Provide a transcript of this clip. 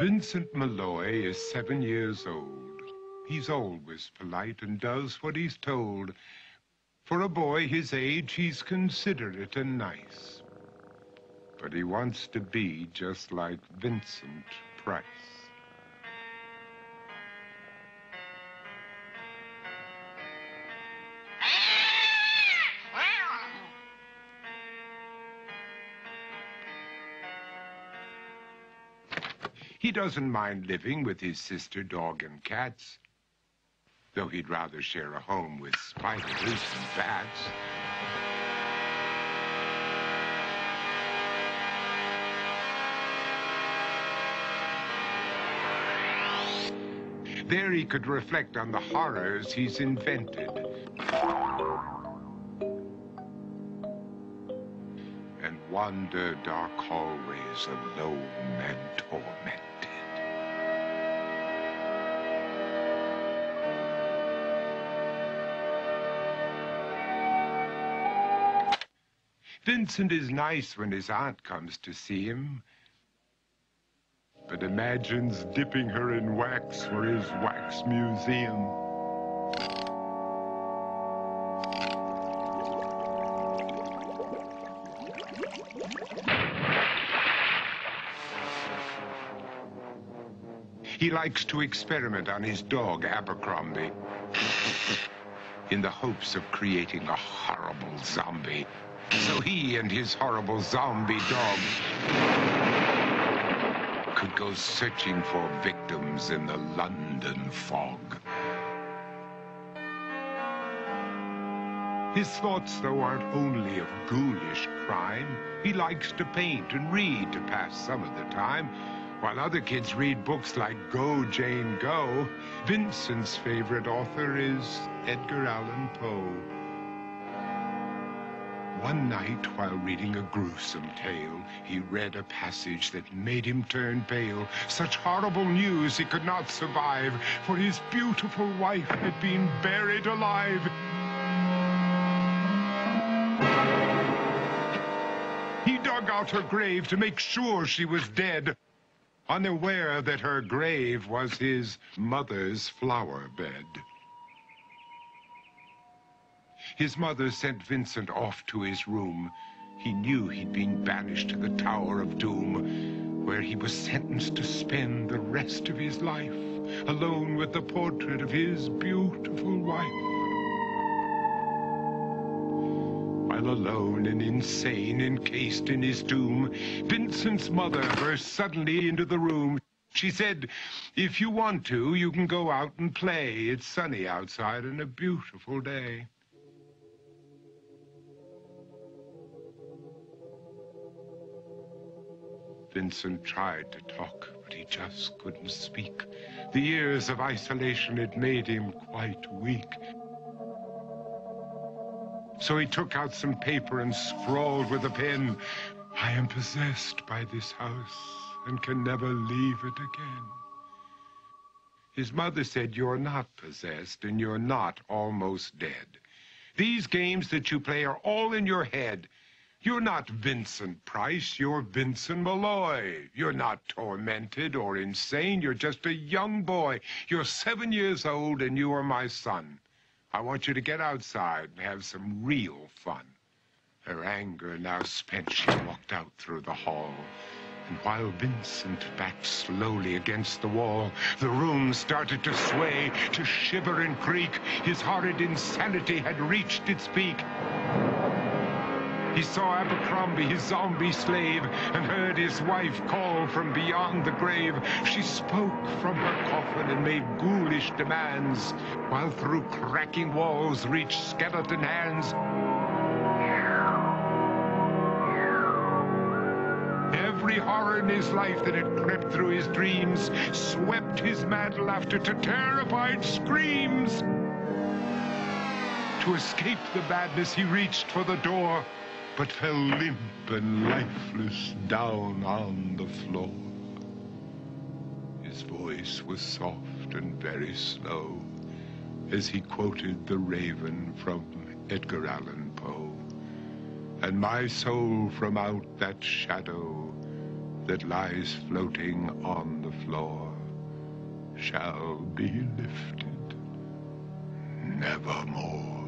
Vincent Malloy is 7 years old. He's always polite and does what he's told. For a boy his age, he's considerate and nice. But he wants to be just like Vincent Price. He doesn't mind living with his sister, dog, and cats, though he'd rather share a home with spiders and bats. There he could reflect on the horrors he's invented. And wander dark hallways alone and tormented. Vincent is nice when his aunt comes to see him, but imagines dipping her in wax for his wax museum. He likes to experiment on his dog, Abercrombie, in the hopes of creating a horrible zombie. So he and his horrible zombie dog could go searching for victims in the London fog. His thoughts, though, aren't only of ghoulish crime. He likes to paint and read to pass some of the time. While other kids read books like Go, Jane, Go, Vincent's favorite author is Edgar Allan Poe. One night, while reading a gruesome tale, he read a passage that made him turn pale. Such horrible news he could not survive, for his beautiful wife had been buried alive. He dug out her grave to make sure she was dead, unaware that her grave was his mother's flower bed. His mother sent Vincent off to his room. He knew he'd been banished to the Tower of Doom, where he was sentenced to spend the rest of his life alone with the portrait of his beautiful wife. While alone and insane, encased in his tomb, Vincent's mother burst suddenly into the room. She said, "If you want to, you can go out and play. It's sunny outside and a beautiful day." Vincent tried to talk, but he just couldn't speak. The years of isolation had made him quite weak. So he took out some paper and scrawled with a pen, "I am possessed by this house and can never leave it again." His mother said, "You're not possessed and you're not almost dead. These games that you play are all in your head. You're not Vincent Price, you're Vincent Malloy. You're not tormented or insane, you're just a young boy. You're 7 years old and you are my son. I want you to get outside and have some real fun." Her anger now spent, she walked out through the hall. And while Vincent backed slowly against the wall, the room started to sway, to shiver and creak. His horrid insanity had reached its peak. He saw Abercrombie, his zombie slave, and heard his wife call from beyond the grave. She spoke from her coffin and made ghoulish demands, while through cracking walls reached skeleton hands. Every horror in his life that had crept through his dreams swept his mad laughter to terrified screams. To escape the madness, he reached for the door, but fell limp and lifeless down on the floor. His voice was soft and very slow as he quoted The Raven from Edgar Allan Poe. And my soul from out that shadow that lies floating on the floor shall be lifted nevermore.